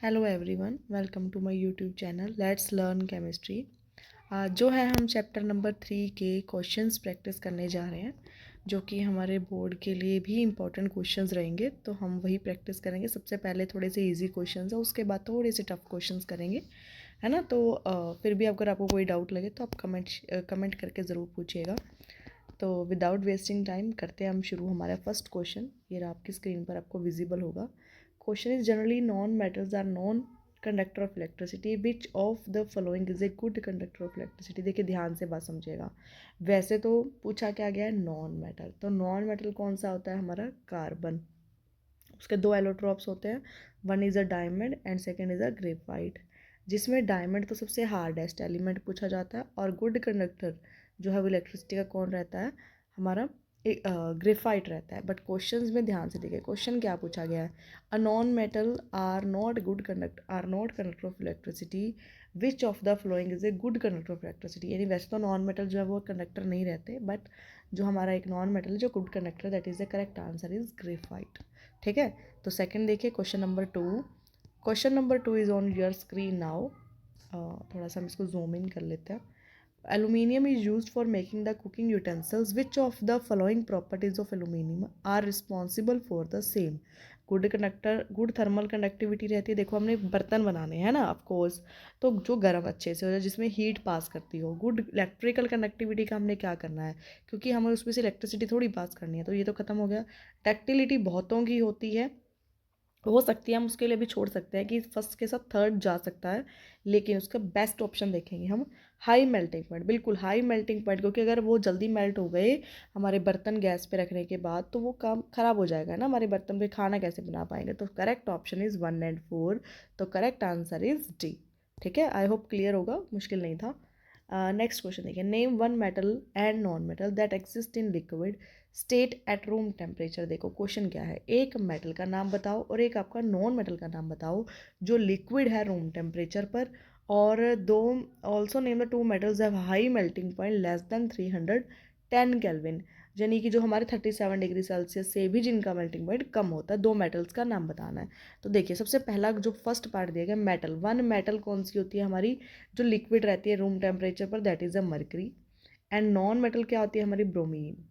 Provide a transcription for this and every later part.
Hello everyone, welcome to my YouTube channel let's learn chemistry. जो है हम chapter number 3 के क्वेश्चंस प्रैक्टिस करने जा रहे हैं, जो कि हमारे बोर्ड के लिए भी इम्पोर्टेंट क्वेश्चंस रहेंगे। तो हम वही प्रैक्टिस करेंगे। सबसे पहले थोड़े से इजी क्वेश्चंस है, उसके बाद थोड़े से टफ क्वेश्चंस करेंगे, है ना। तो फिर भी अगर आपको कोई डाउट लगे तो आप कमेंट करके ज़रूर पूछिएगा। तो विदाउट वेस्टिंग टाइम करते हैं हम शुरू। हमारा फर्स्ट क्वेश्चन ये रहा, आपकी स्क्रीन पर आपको विजिबल होगा। Question is generally non metals are non conductor of electricity, which of the following is a good conductor of electricity. देखिए ध्यान से बात समझिएगा। वैसे तो पूछा क्या गया है, नॉन मेटल। तो नॉन मेटल कौन सा होता है हमारा, कार्बन। उसके दो एलोट्रॉप्स होते हैं, one is a diamond and second is a graphite. जिसमें डायमंड तो सबसे हार्डेस्ट एलिमेंट पूछा जाता है, और गुड कंडक्टर जो है वो इलेक्ट्रिसिटी का कौन रहता है, हमारा ग्रेफाइट रहता है। बट क्वेश्चंस में ध्यान से देखिए, क्वेश्चन क्या पूछा गया है। A non metal are not conductor of electricity, which of the following is a good conductor of electricity. यानी वैसे तो नॉन मेटल जो है वो कंडक्टर नहीं रहते, बट जो हमारा एक नॉन मेटल जो good conductor, that is the correct answer is graphite. ठीक है। तो सेकंड देखिए, question number 2। Question number 2 is on your screen now. थोड़ा सा हम इसको जूम इन कर लेते हैं। Aluminium is used for making the cooking utensils. Which of the following properties of aluminium are responsible for the same? Good conductor, good thermal conductivity रहती है। देखो हमने बर्तन बनाने हैं ना, ऑफ कोर्स, तो जो गर्म अच्छे से हो जाए, जिसमें हीट पास करती हो। गुड इलेक्ट्रिकल कंडक्टिविटी का हमने क्या करना है, क्योंकि हमें उसमें से इलेक्ट्रिसिटी थोड़ी पास करनी है, तो ये तो खत्म हो गया। डक्टिलिटी बहुतों की होती है, हो सकती है, हम उसके लिए भी छोड़ सकते हैं कि फर्स्ट के साथ थर्ड जा सकता है, लेकिन उसका बेस्ट ऑप्शन देखेंगे हम, हाई मेल्टिंग पॉइंट। बिल्कुल हाई मेल्टिंग पॉइंट, क्योंकि अगर वो जल्दी मेल्ट हो गए हमारे बर्तन गैस पे रखने के बाद, तो वो काम ख़राब हो जाएगा ना, हमारे बर्तन पे खाना कैसे बना पाएंगे। तो करेक्ट ऑप्शन इज़ 1 एंड 4। तो करेक्ट आंसर इज़ डी। ठीक है, आई होप क्लियर होगा, मुश्किल नहीं था। नेक्स्ट क्वेश्चन देखिए, name one metal and non metal that exist in liquid state at room temperature. देखो क्वेश्चन क्या है, एक मेटल का नाम बताओ और एक आपका नॉन मेटल का नाम बताओ जो लिक्विड है रूम टेम्परेचर पर। और दो, also name the two metals have high melting point less then 310 kelvin. यानी कि जो हमारे 37 डिग्री सेल्सियस से भी जिनका मेल्टिंग पॉइंट कम होता है, दो मेटल्स का नाम बताना है। तो देखिए सबसे पहला जो फर्स्ट पार्ट दिया गया, मेटल। वन मेटल कौन सी होती है हमारी, जो लिक्विड रहती है रूम टेम्परेचर पर, that is a mercury. And non metal क्या होती है हमारी, ब्रोमीन।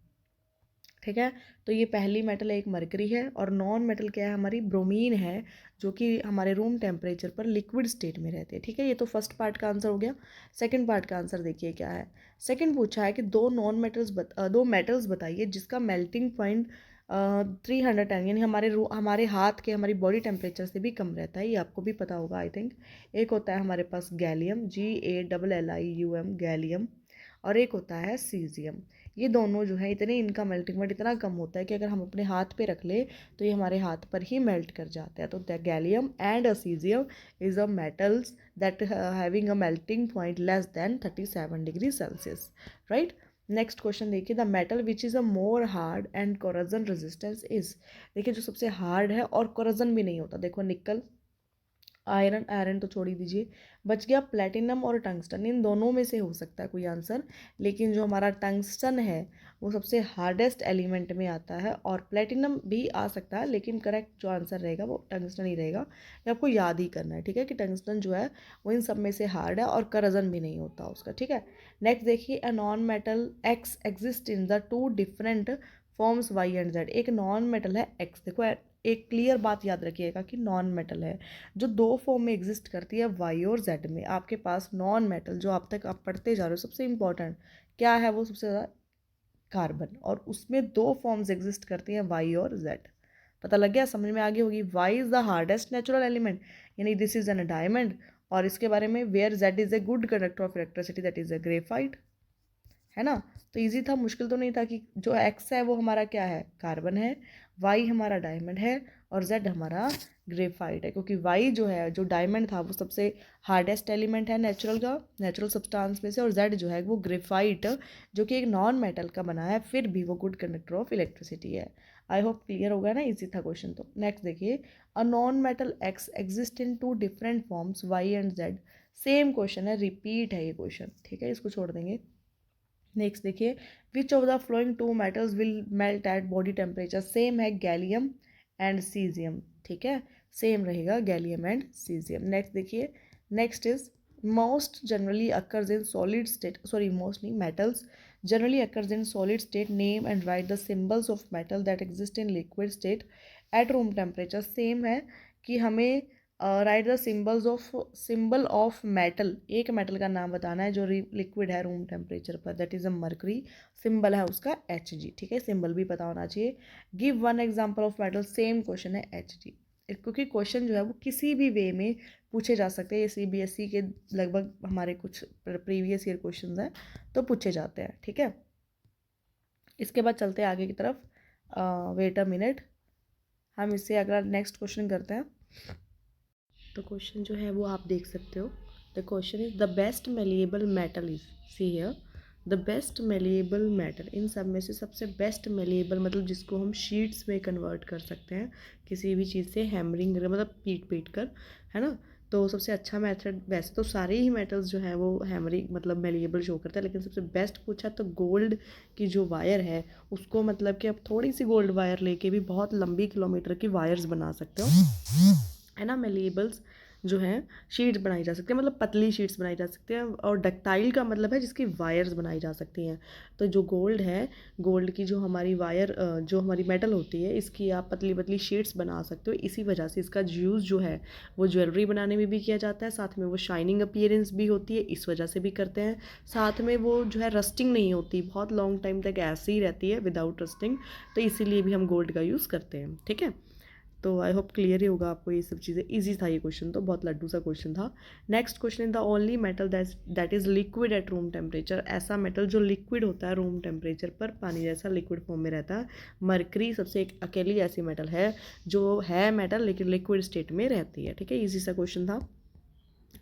ठीक है। तो ये पहली मेटल एक मरकरी है, और नॉन मेटल क्या है हमारी, ब्रोमीन है, जो कि हमारे रूम टेम्परेचर पर लिक्विड स्टेट में रहते हैं। ठीक है, ये तो फर्स्ट पार्ट का आंसर हो गया। सेकंड पार्ट का आंसर देखिए क्या है। सेकंड पूछा है कि दो मेटल्स बताइए जिसका मेल्टिंग पॉइंट 310, यानी हमारे हाथ के, हमारी बॉडी टेम्परेचर से भी कम रहता है। ये आपको भी पता होगा आई थिंक। एक होता है हमारे पास गैलियम, GALLIUM, गैलियम, और एक होता है सीजियम। ये दोनों जो है इतने, इनका मेल्टिंग पॉइंट इतना कम होता है कि अगर हम अपने हाथ पे रख ले तो ये हमारे हाथ पर ही मेल्ट कर जाता है। तो the gallium and caesium is a metals that having a melting point less than 37 degree Celsius, right. Next question देखिए, the metal which is a more hard and corrosion resistance is. देखिए जो सबसे hard है और corrosion भी नहीं होता, देखो निकल, आयरन, आयरन तो छोड़ ही दीजिए, बच गया प्लेटिनम और टंगस्टन। इन दोनों में से हो सकता है कोई आंसर, लेकिन जो हमारा टंगस्टन है वो सबसे हार्डेस्ट एलिमेंट में आता है, और प्लेटिनम भी आ सकता है, लेकिन करेक्ट जो आंसर रहेगा वो टंगस्टन ही रहेगा। ये आपको याद ही करना है, ठीक है, कि टंगस्टन जो है वो इन सब में से हार्ड है, और करजन भी नहीं होता उसका। ठीक है। नेक्स्ट देखिए, a non metal X exist in the two different forms Y and Z. एक नॉन मेटल है एक्स, देखो एक क्लियर बात याद रखिएगा कि नॉन मेटल है जो दो फॉर्म में एग्जिस्ट करती है, वाई और जेड में। आपके पास नॉन मेटल जो आप तक आप पढ़ते जा रहे हो, सबसे इंपॉर्टेंट क्या है वो, सबसे ज़्यादा कार्बन, और उसमें दो फॉर्म्स एग्जिस्ट करती हैं, वाई और जेड। पता लग गया, समझ में आ गई होगी। Y is the hardest natural element, यानी दिस इज एन डायमंड, और इसके बारे में where Z is a good conductor of electricity, that is a graphite, है ना। तो इजी था, मुश्किल तो नहीं था कि जो एक्स है वो हमारा क्या है, कार्बन है, वाई हमारा डायमंड है, और जेड हमारा ग्रेफाइट है। क्योंकि वाई जो है, जो डायमंड था, वो सबसे हार्डेस्ट एलिमेंट है नेचुरल सब्सटेंस में से, और जेड जो है वो ग्रेफाइट, जो कि एक नॉन मेटल का बना है, फिर भी वो गुड कंडक्टर ऑफ इलेक्ट्रिसिटी है। आई होप क्लियर होगा ना, इजी था क्वेश्चन। तो नेक्स्ट देखिए, a non metal X exist in two different forms Y and Z. Same question है, रिपीट है ये क्वेश्चन, ठीक है, इसको छोड़ देंगे। नेक्स्ट देखिए, which of the following two metals will melt at body temperature. Same है, गैलियम एंड सीजियम। ठीक है, सेम रहेगा गैलियम एंड सीजियम। नेक्स्ट देखिए, next is most generally occurs in solid state, sorry most नहीं, metals generally occurs in solid state. Name and write the symbols of metal that exist in liquid state at room temperature. Same है कि हमें right the symbol of metal, एक metal का नाम बताना है जो लिक्विड है रूम टेम्परेचर पर, that is a mercury, symbol है उसका Hg, ठीक है, सिंबल भी पता होना चाहिए। Give one example of metal, same question है Hg, क्योंकि क्वेश्चन जो है वो किसी भी वे में पूछे जा सकते हैं। ये CBSE के लगभग हमारे कुछ प्रीवियस ईयर क्वेश्चंस हैं तो पूछे जाते हैं, ठीक है। इसके बाद चलते हैं आगे की तरफ। वेट अ मिनट, हम इससे अगला नेक्स्ट क्वेश्चन करते हैं। तो क्वेश्चन जो है वो आप देख सकते हो। The question is the best malleable metal is, see here, the best malleable metal, इन सब में से सबसे बेस्ट मेलिएबल मतलब जिसको हम शीट्स में कन्वर्ट कर सकते हैं किसी भी चीज़ से हैमरिंग मतलब पीट कर, है ना। तो सबसे अच्छा मेथड, वैसे तो सारे ही मेटल्स जो है वो हैमरिंग मतलब मेलिएबल शो करता है, लेकिन सबसे बेस्ट पूछा तो गोल्ड की जो वायर है उसको मतलब कि आप थोड़ी सी गोल्ड वायर लेके भी बहुत लंबी किलोमीटर की वायर्स बना सकते हो, है ना। मेलिएबल्स जो हैं शीट्स बनाई जा सकती है, मतलब पतली शीट्स बनाई जा सकती हैं, और डक्टाइल का मतलब है जिसकी वायर्स बनाई जा सकती हैं। तो जो गोल्ड है, गोल्ड की जो हमारी वायर जो हमारी मेटल होती है, इसकी आप पतली पतली शीट्स बना सकते हो। इसी वजह से इसका यूज़ जो है वो ज्वेलरी बनाने में भी किया जाता है, साथ में वो शाइनिंग अपीयरेंस भी होती है, इस वजह से भी करते हैं। साथ में वो जो है रस्टिंग नहीं होती, बहुत लॉन्ग टाइम तक ऐसे ही रहती है विदाउट रस्टिंग, तो इसीलिए भी हम गोल्ड का यूज़ करते हैं, ठीक है। तो आई होप क्लियर ही होगा आपको ये सब चीज़ें। इजी था ये क्वेश्चन, तो बहुत लड्डू सा क्वेश्चन था। Next question is the only metal that is liquid at room temperature, ऐसा मेटल जो लिक्विड होता है रूम टेम्परेचर पर, पानी जैसा लिक्विड फॉर्म में रहता है। मरकरी सबसे एक अकेली ऐसी मेटल है जो है मेटल लेकिन लिक्विड स्टेट में रहती है, ठीक है। इजी सा क्वेश्चन था।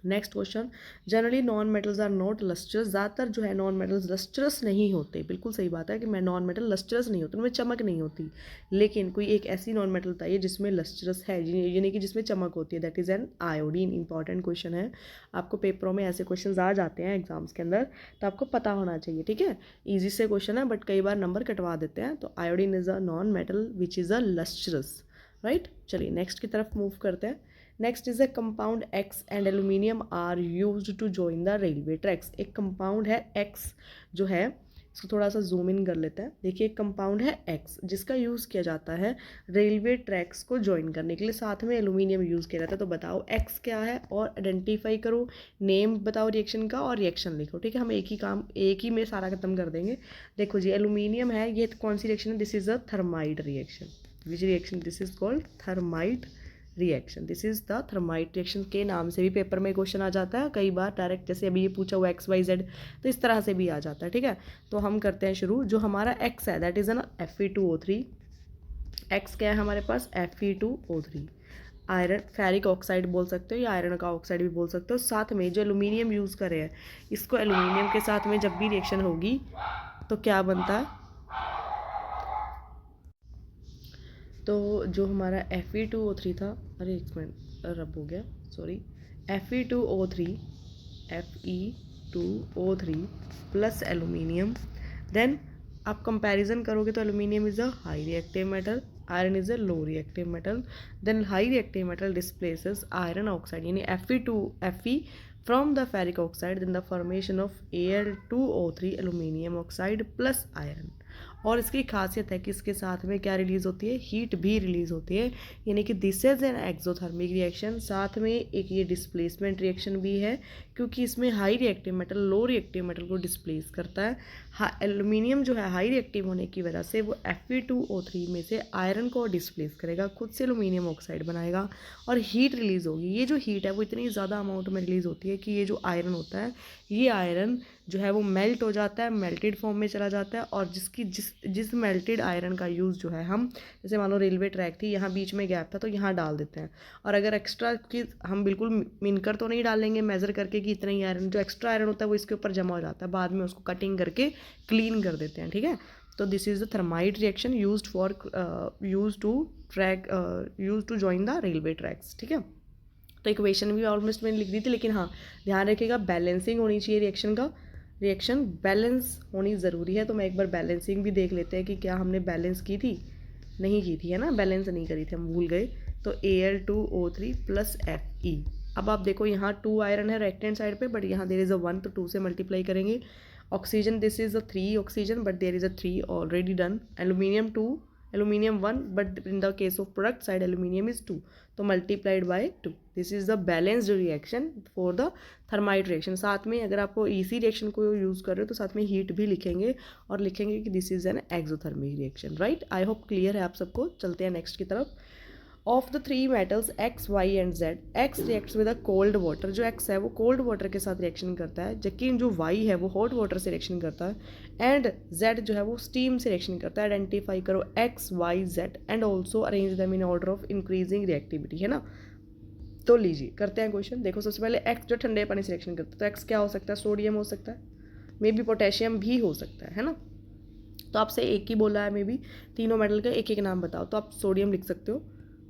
Next question, generally non metals are not lustrous, ज़्यादातर जो है नॉन मेटल्स लस्ट्रस नहीं होते, बिल्कुल सही बात है कि मैं नॉन मेटल लस्ट्रस नहीं होते, उनमें चमक नहीं होती। लेकिन कोई एक ऐसी नॉन मेटल बताइए जिसमें लस्ट्रस है, यानी कि जिसमें चमक होती है, that is an iodine. Important question है, आपको पेपरों में ऐसे क्वेश्चन आ जाते हैं एग्जाम्स के अंदर, तो आपको पता होना चाहिए, ठीक है। ईजी से क्वेश्चन है बट कई बार नंबर कटवा देते हैं। तो iodine is a non metal which is a lustrous, right. चलिए नेक्स्ट की तरफ मूव करते हैं। Next is a compound X and aluminium are used to join the railway tracks. एक कंपाउंड है एक्स जो है, इसको थोड़ा सा जूम इन कर लेते हैं। देखिए एक कंपाउंड है एक्स जिसका यूज़ किया जाता है रेलवे ट्रैक्स को ज्वाइन करने के लिए, साथ में एल्यूमिनियम यूज़ किया जाता है। तो बताओ एक्स क्या है और आइडेंटिफाई करो, नेम बताओ रिएक्शन का और रिएक्शन लिखो, ठीक है। हम एक ही काम एक ही में सारा खत्म कर देंगे। देखो जी एल्यूमिनियम है, ये कौन सी रिएक्शन है, this is a thermite reaction. Which reaction, this is called thermite reaction, this is the thermite reaction के नाम से भी पेपर में क्वेश्चन आ जाता है कई बार डायरेक्ट, जैसे अभी ये पूछा हुआ XYZ, तो इस तरह से भी आ जाता है, ठीक है। तो हम करते हैं शुरू। जो हमारा X है दैट इज़ ना Fe2O3, X क्या है हमारे पास Fe2O3, आयरन फेरिक ऑक्साइड बोल सकते हो या आयरन का ऑक्साइड भी बोल सकते हो। साथ में जो एल्यूमिनियम यूज़ करे हैं, इसको एल्यूमिनियम के साथ में जब भी रिएक्शन होगी तो क्या बनता है, तो जो हमारा Fe2O3 था, अरे एक मिनट रब हो गया, sorry, Fe2O3 plus aluminium, then आप कंपैरिजन करोगे तो aluminium is a high reactive metal, iron is a low reactive metal, then high reactive metal displaces iron oxide यानी Fe from the ferric oxide, then the formation of Al2O3 aluminium oxide plus iron। और इसकी खासियत है कि इसके साथ में क्या रिलीज़ होती है, हीट भी रिलीज़ होती है, यानी कि this is an exothermic reaction. साथ में एक ये डिस्प्लेसमेंट रिएक्शन भी है क्योंकि इसमें हाई रिएक्टिव मेटल लो रिएक्टिव मेटल को डिस्प्लेस करता है। एल्यूमिनियम जो है हाई रिएक्टिव होने की वजह से वो Fe2O3 में से आयरन को डिस्प्लेस करेगा, खुद से एल्यूमिनियम ऑक्साइड बनाएगा और हीट रिलीज़ होगी। ये जो हीट है वो इतनी ज़्यादा अमाउंट में रिलीज़ होती है कि ये जो आयरन होता है, ये आयरन जो है वो मेल्ट हो जाता है, मेल्टेड फॉर्म में चला जाता है। और जिस मेल्टेड आयरन का यूज़ जो है हम, जैसे मान लो रेलवे ट्रैक थी, यहाँ बीच में गैप था तो यहाँ डाल देते हैं, और अगर एक्स्ट्रा की हम बिल्कुल मिनकर तो नहीं डालेंगे मेज़र करके कि इतना ही आयरन, जो एक्स्ट्रा आयरन होता है वो इसके ऊपर जमा हो जाता है, बाद में उसको कटिंग करके क्लीन कर देते हैं, ठीक है। तो this is the thermite reaction use to join the railway tracks, ठीक है। तो इक्वेशन भी ऑलमोस्ट मैंने लिख दी थी, लेकिन हाँ ध्यान रखिएगा बैलेंसिंग होनी चाहिए रिएक्शन का, रिएक्शन बैलेंस होनी ज़रूरी है। तो मैं एक बार बैलेंसिंग भी देख लेते हैं कि क्या हमने बैलेंस की थी, नहीं की थी, है ना, बैलेंस नहीं करी थी, हम भूल गए, तो Al2O3 प्लस Fe। अब आप देखो यहाँ 2 आयरन है राइट हैंड साइड पे, बट यहाँ देर इज़ अ 1, तो 2 से मल्टीप्लाई करेंगे। Oxygen, this is a 3 oxygen, but there is a 3 already done. Aluminium 2, aluminium 1, but in the case of product side aluminium is 2, तो multiplied by 2। This is the balanced reaction for the thermite reaction. साथ में अगर आपको इसी reaction को use कर रहे हो तो साथ में हीट भी लिखेंगे और लिखेंगे कि this is an exothermic reaction, right. I hope clear है आप सबको। चलते हैं नेक्स्ट की तरफ। Of the 3 metals X, Y and Z, X reacts with a cold water. जो X है वो कोल्ड वाटर के साथ रिएक्शन करता है, जबकि जो Y है वो हॉट वाटर से रिएक्शन करता है, एंड Z जो है वो स्टीम से रिएक्शन करता है। आइडेंटिफाई करो X, Y, Z and also arrange them in order of increasing reactivity, है ना। तो लीजिए करते हैं क्वेश्चन। देखो सबसे पहले X जो ठंडे पानी से रिएक्शन करता है, तो X क्या हो सकता है, सोडियम हो सकता है, मे बी पोटेशियम भी हो सकता है ना। तो आपसे एक ही बोला है, मे बी तीनों मेटल का एक एक नाम बताओ, तो आप सोडियम लिख सकते हो,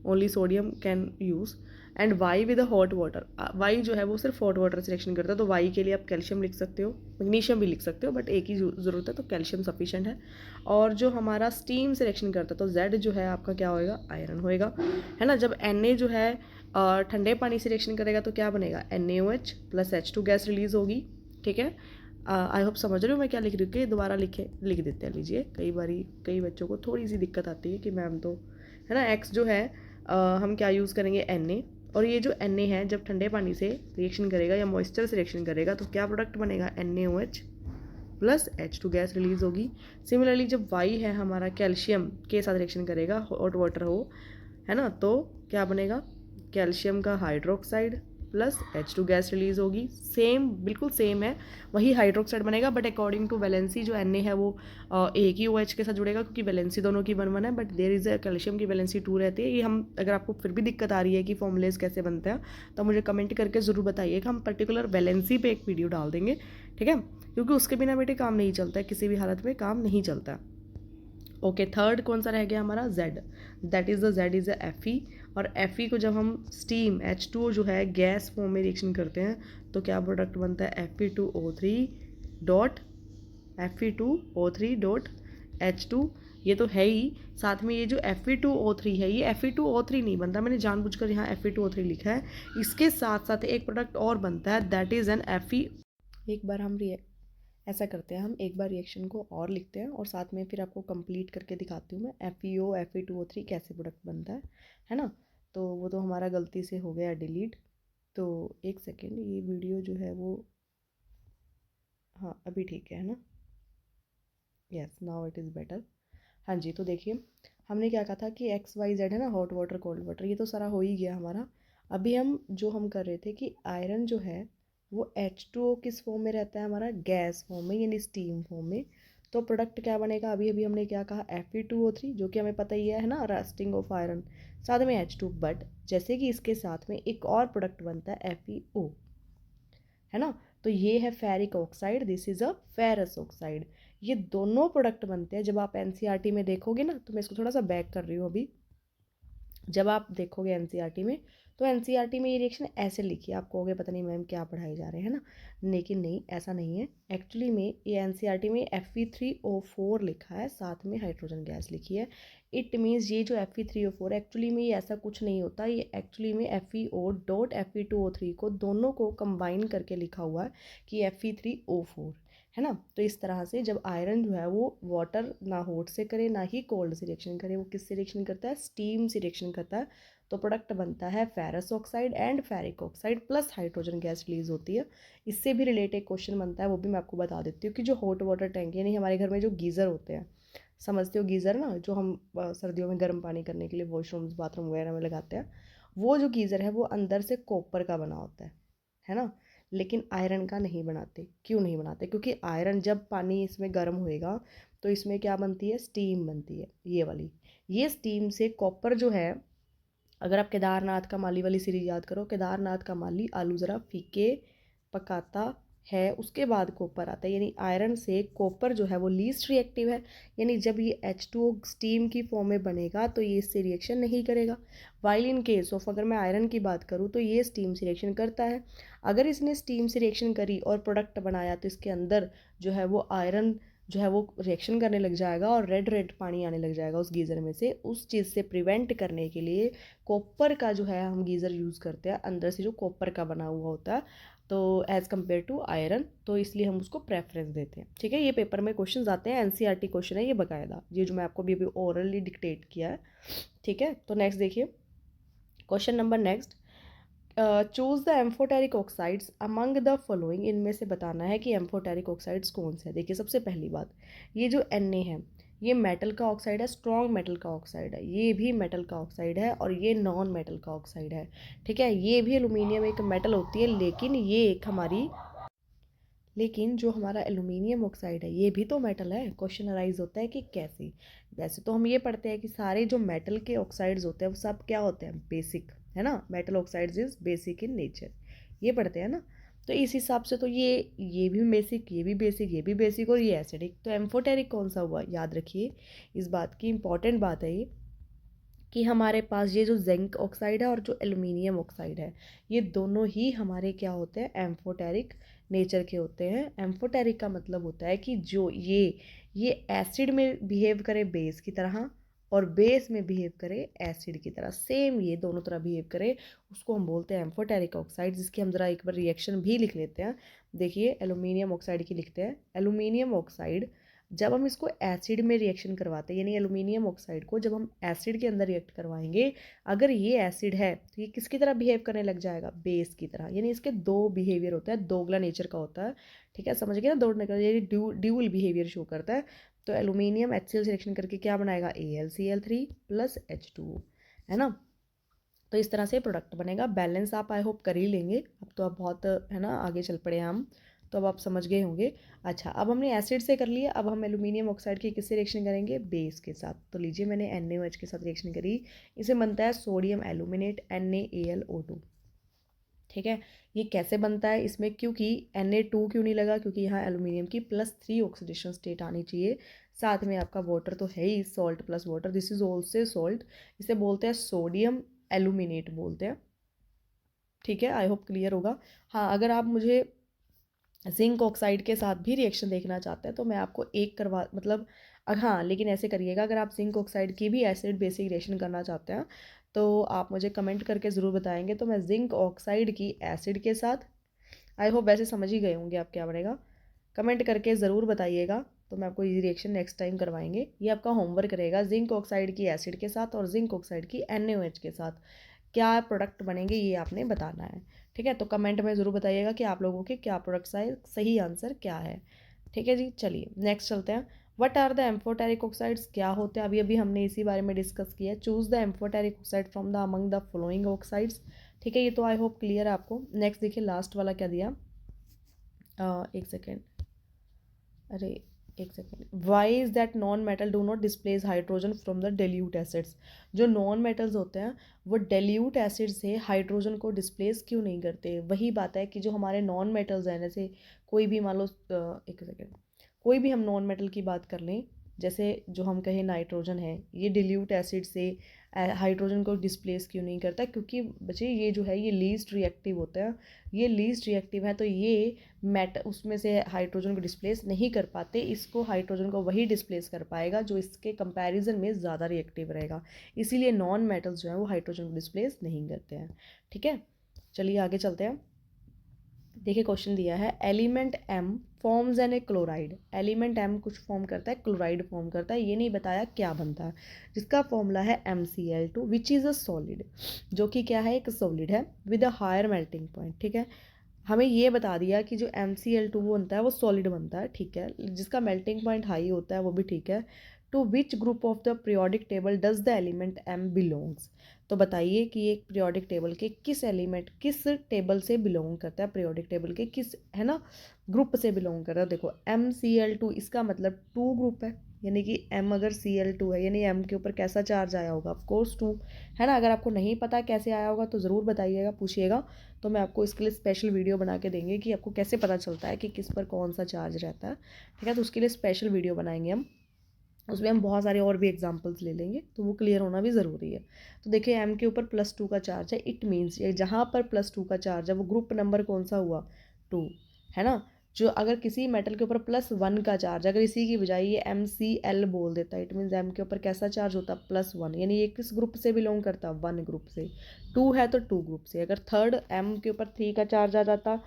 only sodium can use. And Y with hot water, Y जो है वो सिर्फ हॉट वाटर से रिएक्शन करता है, तो वाई के लिए आप कैल्शियम लिख सकते हो, मैग्नीशियम भी लिख सकते हो, बट एक ही ज़रूरत है, तो कैल्शियम सफिशिएंट है। और जो हमारा स्टीम से रिएक्शन करता है, तो जेड जो है आपका क्या होएगा, आयरन होएगा, है ना। जब Na जो है ठंडे पानी से रिएक्शन करेगा तो क्या बनेगा, NaOH plus H2 gas release होगी, ठीक है। आई होप समझ रहे हो मैं क्या लिख रही हूँ, कि दोबारा लिख देते हैं। लीजिए, कई बच्चों को थोड़ी सी दिक्कत आती है कि मैम तो, है ना। एक्स जो है हम क्या यूज़ करेंगे, Na, और ये जो Na है जब ठंडे पानी से रिएक्शन करेगा या मॉइस्चर से रिएक्शन करेगा तो क्या प्रोडक्ट बनेगा, NaOH plus H2 gas release होगी। सिमिलरली जब Y है हमारा कैल्शियम के साथ रिएक्शन करेगा, हॉट वाटर हो, है ना, तो क्या बनेगा, कैल्शियम का hydroxide plus H2 gas release होगी। सेम, बिल्कुल सेम है, वही हाइड्रोक्साइड बनेगा, बट अकॉर्डिंग टू वैलेंसी जो Na है वो एक ही OH के साथ जुड़ेगा, क्योंकि वैलेंसी दोनों की 1 1 है, बट देयर इज कैल्शियम की वैलेंसी 2 रहती है। ये हम, अगर आपको फिर भी दिक्कत आ रही है कि फॉर्मूलेज कैसे बनते हैं, तो मुझे कमेंट करके ज़रूर बताइएगा, हम पर्टिकुलर वैलेंसी पे एक वीडियो डाल देंगे, ठीक है, क्योंकि उसके बिना बेटे काम नहीं चलता है, किसी भी हालत में काम नहीं चलता। ओके, थर्ड कौन सा रह गया हमारा, Z, that is the Z is a Fe, और Fe को जब हम स्टीम H2O जो है गैस फॉर्म में रिएक्शन करते हैं तो क्या प्रोडक्ट बनता है, Fe2O3 डॉट H2, ये तो है ही। साथ में ये जो Fe2O3 है, ये Fe2O3 नहीं बनता, मैंने जानबूझकर यहाँ Fe2O3 लिखा है, इसके साथ साथ एक प्रोडक्ट और बनता है, दैट इज़ एन Fe। एक बार हम ऐसा करते हैं, हम एक बार रिएक्शन को और लिखते हैं और साथ में फिर आपको कंप्लीट करके दिखाती हूँ मैं FeO Fe2O3 कैसे प्रोडक्ट बनता है ना। तो वो तो हमारा गलती से हो गया डिलीट, तो एक सेकेंड, ये वीडियो जो है वो, हाँ अभी ठीक है ना, yes now it is better. हाँ जी, तो देखिए हमने क्या कहा था कि XYZ है ना, हॉट वाटर कोल्ड वाटर, ये तो सारा हो ही गया हमारा। अभी हम कर रहे थे कि आयरन जो है वो H2O किस फॉर्म में रहता है हमारा, गैस फॉर्म में, यानी स्टीम फॉर्म में। तो प्रोडक्ट क्या बनेगा, अभी अभी हमने क्या कहा, Fe2O3, जो कि हमें पता ही है ना, रस्टिंग ऑफ आयरन, साथ में H2, बट जैसे कि इसके साथ में एक और प्रोडक्ट बनता है FeO, है ना। तो ये है ferric oxide, this is a ferrous oxide. ये दोनों प्रोडक्ट बनते हैं, जब आप NCERT में देखोगे ना, तो मैं इसको थोड़ा सा बैक कर रही हूँ अभी, जब आप देखोगे NCERT में, तो NCERT में ये रिएक्शन ऐसे लिखी है, आप कहोगे पता नहीं मैम क्या पढ़ाई जा रहे हैं ना, लेकिन नहीं, ऐसा नहीं है। एक्चुअली में ये NCERT में Fe3O4 लिखा है, साथ में हाइड्रोजन गैस लिखी है। इट मीन्स ये जो Fe3O4 एक्चुअली में ये ऐसा कुछ नहीं होता, ये एक्चुअली में FeO डॉट Fe2O3 को दोनों को कंबाइन करके लिखा हुआ है कि Fe3O4, है ना। तो इस तरह से जब आयरन जो है वो वाटर ना हॉट से करे ना ही कोल्ड से रिएक्शन करे, वो किससे रिएक्शन करता है, स्टीम से रिएक्शन करता है, तो प्रोडक्ट बनता है ferrous oxide and ferric oxide plus hydrogen gas release होती है। इससे भी रिलेटेड क्वेश्चन बनता है, वो भी मैं आपको बता देती हूँ कि जो हॉट वाटर टैंक, यानी हमारे घर में जो गीज़र होते हैं, समझते हो गीज़र ना, जो हम सर्दियों में गर्म पानी करने के लिए वॉशरूम्स बाथरूम वगैरह में लगाते हैं, वो जो गीज़र है वो अंदर से कॉपर का बना होता है ना। लेकिन आयरन का नहीं बनाते, क्यों नहीं बनाते, क्योंकि आयरन जब पानी इसमें गर्म होएगा तो इसमें क्या बनती है, स्टीम बनती है, ये वाली। ये स्टीम से कॉपर जो है, अगर आप केदारनाथ का माली वाली सीरीज याद करो, केदारनाथ का माली आलू ज़रा फीके पकाता है, उसके बाद कॉपर आता है, यानी आयरन से कॉपर जो है वो लीस्ट रिएक्टिव है, यानी जब ये H2O स्टीम की फॉर्म में बनेगा तो ये इससे रिएक्शन नहीं करेगा। वाइल इन केस ऑफ, अगर मैं आयरन की बात करूँ तो ये स्टीम से रिएक्शन करता है। अगर इसने स्टीम से रिएक्शन करी और प्रोडक्ट बनाया तो इसके अंदर जो है वो आयरन जो है वो रिएक्शन करने लग जाएगा और रेड रेड पानी आने लग जाएगा उस गीज़र में से। उस चीज़ से प्रिवेंट करने के लिए कॉपर का जो है हम गीज़र यूज़ करते हैं, अंदर से जो कॉपर का बना हुआ होता है, तो एज़ कम्पेयर टू आयरन, तो इसलिए हम उसको प्रेफरेंस देते हैं। ठीक है, ये पेपर में क्वेश्चन आते हैं, एनसीईआरटी क्वेश्चन है ये बाकायदा, ये जो मैं आपको अभी ओरली डिक्टेट किया है। ठीक है, तो नेक्स्ट देखिए question number next, choose the amphoteric oxides among the following, इनमें से बताना है कि एम्फोटेरिक ऑक्साइड्स कौन से हैं। देखिए सबसे पहली बात, ये जो Na है ये मेटल का ऑक्साइड है, स्ट्रॉन्ग मेटल का ऑक्साइड है, ये भी मेटल का ऑक्साइड है और ये नॉन मेटल का ऑक्साइड है। ठीक है, ये भी एलुमिनियम एक मेटल होती है, लेकिन जो हमारा एलुमिनियम ऑक्साइड है ये भी तो मेटल है। क्वेश्चन अराइज होता है कि कैसे। वैसे तो हम ये पढ़ते हैं कि सारे जो मेटल के ऑक्साइड्स होते हैं वो सब क्या होते हैं, बेसिक, है ना, metal oxides is basic in nature, ये पढ़ते हैं ना। तो इस हिसाब से तो ये भी बेसिक, ये भी बेसिक, ये भी बेसिक और ये एसिडिक, तो एम्फोटेरिक कौन सा हुआ। याद रखिए इस बात की इंपॉर्टेंट बात है ये कि हमारे पास ये जो जिंक ऑक्साइड है और जो एल्युमिनियम ऑक्साइड है ये दोनों ही हमारे क्या होते हैं, एम्फोटेरिक नेचर के होते हैं। एम्फोटेरिक का मतलब होता है कि जो ये एसिड में बिहेव करे बेस की तरह और बेस में बिहेव करे एसिड की तरह, सेम ये दोनों तरह बिहेव करे, उसको हम बोलते हैं एम्फोटेरिक ऑक्साइड। जिसकी हम ज़रा एक बार रिएक्शन भी लिख लेते हैं। देखिए एल्युमिनियम ऑक्साइड की लिखते हैं, एल्युमिनियम ऑक्साइड जब हम इसको एसिड में रिएक्शन करवाते हैं, यानी एल्युमिनियम ऑक्साइड को जब हम एसिड के अंदर रिएक्ट करवाएंगे, अगर ये एसिड है तो ये किसकी तरह बिहेव करने लग जाएगा, बेस की तरह। यानी इसके दो बिहेवियर होता है, दोगला नेचर का होता है। ठीक है, समझ गए ना, दो यानी ड्यूअल बिहेवियर शो करता है। तो एल्युमिनियम HCl सिलेक्शन करके क्या बनाएगा, AlCl3 प्लस H2O, है ना। तो इस तरह से प्रोडक्ट बनेगा। बैलेंस आप आई होप कर ही लेंगे, अब तो आप बहुत, है ना, आगे चल पड़े हैं हम, तो अब आप समझ गए होंगे। अच्छा, अब हमने एसिड से कर लिया, अब हम एल्युमिनियम ऑक्साइड की किससे रिएक्शन करेंगे, बेस के साथ। तो लीजिए मैंने NaOH के साथ रिएक्शन करी, इसे बनता है सोडियम एल्यूमिनेट NaAlO2। ठीक है, ये कैसे बनता है इसमें, क्योंकि Na2 क्यों नहीं लगा, क्योंकि यहाँ एल्यूमिनियम की +3 ऑक्सीडेशन स्टेट आनी चाहिए, साथ में आपका वाटर तो है ही, salt plus water, this is also salt, इसे बोलते हैं सोडियम एल्यूमिनेट बोलते हैं। ठीक है, आई होप क्लियर होगा। हाँ, अगर आप मुझे जिंक ऑक्साइड के साथ भी रिएक्शन देखना चाहते हैं तो मैं आपको एक करवा, मतलब हाँ, लेकिन ऐसे करिएगा, अगर आप जिंक ऑक्साइड की भी एसिड बेसिक रिएक्शन करना चाहते हैं तो आप मुझे कमेंट करके ज़रूर बताएंगे, तो मैं जिंक ऑक्साइड की एसिड के साथ, आई होप वैसे समझ ही गए होंगे आप क्या बनेगा, कमेंट करके ज़रूर बताइएगा, तो मैं आपको ये रिएक्शन नेक्स्ट टाइम करवाएंगे। ये आपका होमवर्क रहेगा, जिंक ऑक्साइड की एसिड के साथ और जिंक ऑक्साइड की NaOH के साथ क्या प्रोडक्ट बनेंगे ये आपने बताना है। ठीक है, तो कमेंट में ज़रूर बताइएगा कि आप लोगों के क्या प्रोडक्ट्स आए, सही आंसर क्या है। ठीक है जी, चलिए नेक्स्ट चलते हैं। What are the amphoteric oxides, क्या होते हैं, अभी अभी हमने इसी बारे में डिस्कस किया है। Choose the amphoteric oxide from the among the following oxides. ठीक है, ये तो आई होप क्लियर है आपको। नेक्स्ट देखिए लास्ट वाला क्या दिया, एक सेकेंड, अरे एक second, why is that non metal do not displace hydrogen from the dilute acids. जो नॉन मेटल्स होते हैं वो डेल्यूट एसिड से हाइड्रोजन को डिस्प्लेस क्यों नहीं करते। वही बात है कि जो हमारे नॉन मेटल्स हैं, जैसे कोई भी मान लो, एक सेकेंड, कोई भी हम नॉन मेटल की बात कर लें, जैसे जो हम कहें नाइट्रोजन है, ये डिल्यूट एसिड से हाइड्रोजन को डिस्प्लेस क्यों नहीं करता, क्योंकि बच्चे ये जो है ये लीस्ट रिएक्टिव होता है, ये लीस्ट रिएक्टिव है, तो ये उसमें से हाइड्रोजन को डिस्प्लेस नहीं कर पाते, इसको हाइड्रोजन को वही डिस्प्लेस कर पाएगा जो इसके कंपैरिजन में ज़्यादा रिएक्टिव रहेगा, इसीलिए नॉन मेटल्स जो है वो हाइड्रोजन को डिस्प्लेस नहीं करते हैं। ठीक है, चलिए आगे चलते हैं। देखिए क्वेश्चन दिया है, element M forms an a chloride. Element M कुछ फॉर्म करता है, क्लोराइड फॉर्म करता है, ये नहीं बताया क्या बनता है, जिसका फॉर्मूला है MCl2 which is a solid, जो कि क्या है, एक सॉलिड है with a higher melting point. ठीक है, हमें ये बता दिया कि जो MCl2 बनता है वो सॉलिड बनता है, ठीक है, जिसका मेल्टिंग पॉइंट हाई होता है वो भी ठीक है। To which group of the periodic table does the element M belongs. तो बताइए कि एक पीरियोडिक टेबल के किस एलिमेंट, किस टेबल से बिलोंग करता है, पीरियोडिक टेबल के किस, है ना, ग्रुप से बिलोंग करता है। देखो MCl2 इसका मतलब 2 ग्रुप है, यानी कि M अगर Cl2 है यानी M के ऊपर कैसा चार्ज आया होगा, ऑफ कोर्स 2, है ना। अगर आपको नहीं पता कैसे आया होगा तो ज़रूर बताइएगा, पूछिएगा, तो मैं आपको इसके लिए स्पेशल वीडियो बना के देंगे कि आपको कैसे पता चलता है कि किस पर कौन सा चार्ज रहता है। ठीक है, तो उसके लिए स्पेशल वीडियो बनाएंगे हम, उसमें हम बहुत सारे और भी एग्जांपल्स ले लेंगे, तो वो क्लियर होना भी ज़रूरी है। तो देखिए M के ऊपर +2 का चार्ज है, इट मीन्स ये जहाँ पर +2 का चार्ज है वो ग्रुप नंबर कौन सा हुआ, 2, है ना। जो अगर किसी मेटल के ऊपर +1 का चार्ज, अगर इसी की बजाय ये MCl बोल देता है, इट मीन्स M के ऊपर कैसा चार्ज होता है +1, यानी ये किस ग्रुप से बिलोंग करता है 1 ग्रुप से, 2 है तो 2 ग्रुप से। अगर थर्ड M के ऊपर 3 का चार्ज आ जाता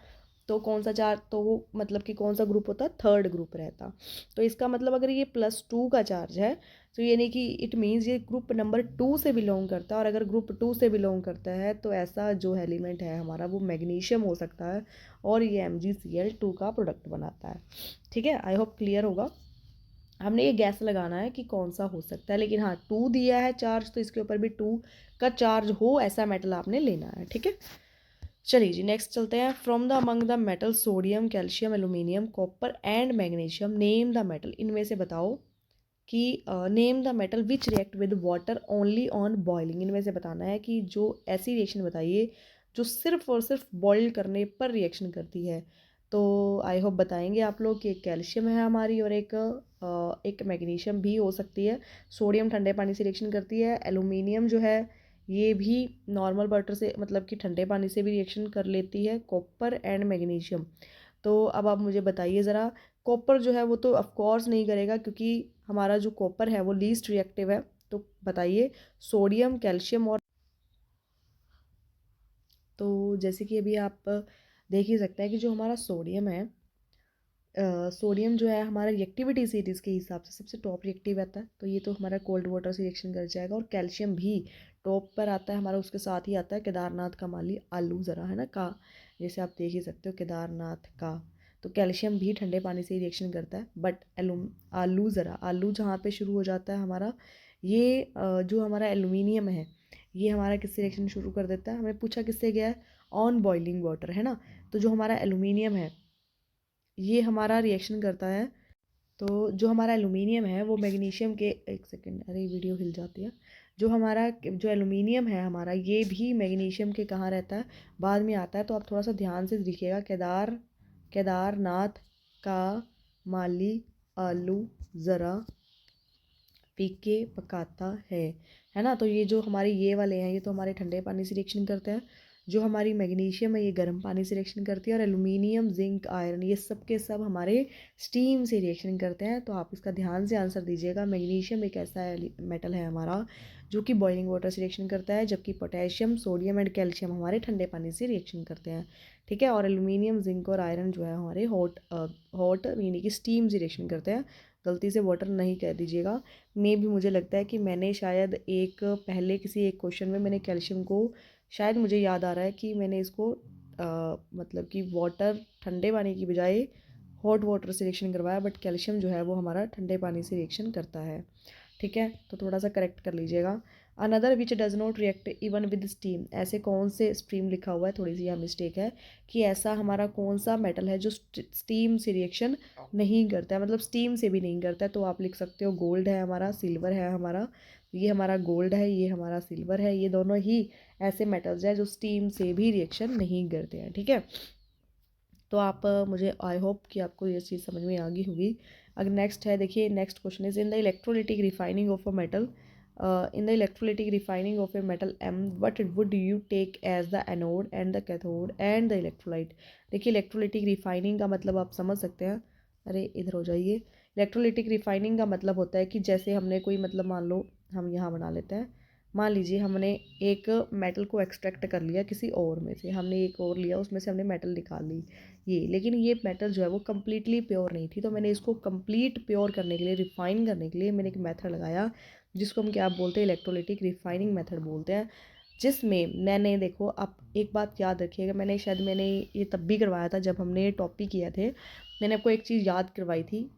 तो कौन सा चार्ज, तो वो मतलब कि कौन सा ग्रुप होता, थर्ड ग्रुप रहता। तो इसका मतलब अगर ये +2 का चार्ज है तो यानी कि इट मीन्स ये ग्रुप नंबर 2 से बिलोंग करता है। और अगर ग्रुप 2 से बिलोंग करता है तो ऐसा जो एलिमेंट है हमारा वो मैग्नीशियम हो सकता है और ये MgCl2 का प्रोडक्ट बनाता है। ठीक है, आई होप क्लियर होगा। हमने ये गैस लगाना है कि कौन सा हो सकता है, लेकिन हाँ 2 दिया है चार्ज तो इसके ऊपर भी 2 का चार्ज हो ऐसा मेटल आपने लेना है। ठीक है, चलिए जी नेक्स्ट चलते हैं। From the among the metal sodium, calcium, aluminium, copper and magnesium, name the metal. इनमें से बताओ कि name the metal which react with water only on boiling. इनमें से बताना है कि जो ऐसी रिएक्शन बताइए जो सिर्फ और सिर्फ बॉइल करने पर रिएक्शन करती है। तो आई होप बताएंगे आप लोग कि एक कैल्शियम है हमारी और एक मैग्नीशियम भी हो सकती है। सोडियम ठंडे पानी से रिएक्शन करती है। एल्यूमिनियम जो है ये भी नॉर्मल वाटर से मतलब कि ठंडे पानी से भी रिएक्शन कर लेती है। कॉपर एंड मैग्नीशियम, तो अब आप मुझे बताइए ज़रा, कॉपर जो है वो तो ऑफ कोर्स नहीं करेगा क्योंकि हमारा जो कॉपर है वो लीस्ट रिएक्टिव है। तो बताइए सोडियम, कैल्शियम और, तो जैसे कि अभी आप देख ही सकते हैं कि जो हमारा सोडियम है, सोडियम जो है हमारा रिएक्टिविटी सीरीज़ के हिसाब से सबसे टॉप रिएक्टिव आता है, तो ये तो हमारा कोल्ड वाटर से रिएक्शन कर जाएगा। और कैल्शियम भी टॉप पर आता है हमारा, उसके साथ ही आता है केदारनाथ का माली आलू ज़रा, है ना, का, जैसे आप देख ही सकते हो केदारनाथ का। तो कैल्शियम भी ठंडे पानी से ही रिएक्शन करता है। बट आलू ज़रा, आलू जहाँ पे शुरू हो जाता है हमारा, ये जो हमारा एल्यूमिनियम है ये हमारा किससे रिएक्शन शुरू कर देता है, हमें पूछा किससे गया है, ऑन बॉइलिंग वाटर, है ना। तो जो हमारा एल्यूमिनियम है ये हमारा रिएक्शन करता है, तो जो हमारा एल्यूमिनियम है वो मैग्नीशियम के, एक सेकेंड, अरे वीडियो हिल जाती है। जो एल्यूमिनियम है हमारा ये भी मैग्नीशियम के कहाँ रहता है, बाद में आता है। तो आप थोड़ा सा ध्यान से देखिएगा, केदारनाथ का माली आलू ज़रा पीके पकाता है ना। तो ये जो हमारे ये वाले हैं ये तो हमारे ठंडे पानी से रिएक्शन करते हैं। जो हमारी मैग्नीशियम है ये गर्म पानी से रिएक्शन करती है। और एल्यूमिनियम, जिंक, आयरन ये सब के सब हमारे स्टीम से रिएक्शन करते हैं। तो आप इसका ध्यान से आंसर दीजिएगा। मैग्नीशियम एक ऐसा मेटल है हमारा जो कि बॉइलिंग वाटर से रिएक्शन करता है, जबकि पोटेशियम, सोडियम एंड कैल्शियम हमारे ठंडे पानी से रिएक्शन करते हैं। ठीक है, और एल्यूमिनियम, जिंक और आयरन जो है हमारे हॉट यानी कि स्टीम से रिएक्शन करते हैं। गलती से वाटर नहीं कह दीजिएगा। में भी मुझे लगता है कि मैंने शायद एक पहले किसी एक क्वेश्चन में मैंने कैल्शियम को, शायद मुझे याद आ रहा है कि मैंने इसको मतलब कि वाटर ठंडे पानी की बजाय हॉट वाटर से रिएक्शन करवाया, बट कैल्शियम जो है वो हमारा ठंडे पानी से रिएक्शन करता है। ठीक है, तो थोड़ा सा करेक्ट कर लीजिएगा। Another which does not react even with steam, ऐसे कौन से स्ट्रीम लिखा हुआ है, थोड़ी सी यह मिस्टेक है कि ऐसा हमारा कौन सा मेटल है जो स्टीम से रिएक्शन नहीं करता है, मतलब स्टीम से भी नहीं करता है। तो आप लिख सकते हो गोल्ड है हमारा, सिल्वर है हमारा, ये हमारा गोल्ड है, ये हमारा सिल्वर है, ये दोनों ही ऐसे मेटल्स हैं जो स्टीम से भी रिएक्शन नहीं करते हैं। ठीक है, तो आप मुझे आई होप कि आपको ये चीज़ समझ में आ गई होगी। अगर नेक्स्ट है, देखिए next question is in the electrolytic refining of a metal, in the electrolytic refining of a metal M what would you take as the anode and the cathode and the electrolyte. देखिए electrolytic refining का मतलब आप समझ सकते हैं, अरे इधर हो जाइए। इलेक्ट्रोलिटिक रिफाइनिंग का मतलब होता है कि जैसे हमने कोई, मतलब मान लो हम यहाँ बना लेते हैं, मान लीजिए हमने एक मेटल को एक्सट्रैक्ट कर लिया किसी और में से, हमने एक और लिया उसमें से हमने मेटल निकाल ली ये, लेकिन ये मेटल जो है वो कम्प्लीटली प्योर नहीं थी। तो मैंने इसको कंप्लीट प्योर करने के लिए, रिफाइन करने के लिए मैंने एक मेथड लगाया जिसको हम क्या बोलते हैं, इलेक्ट्रोलिटिक रिफाइनिंग मेथड बोलते हैं। जिसमें मैंने, देखो आप एक बात याद रखिएगा, मैंने ये तब भी करवाया था जब हमने टॉपिक किया थे, मैंने आपको एक चीज़ याद करवाई थी।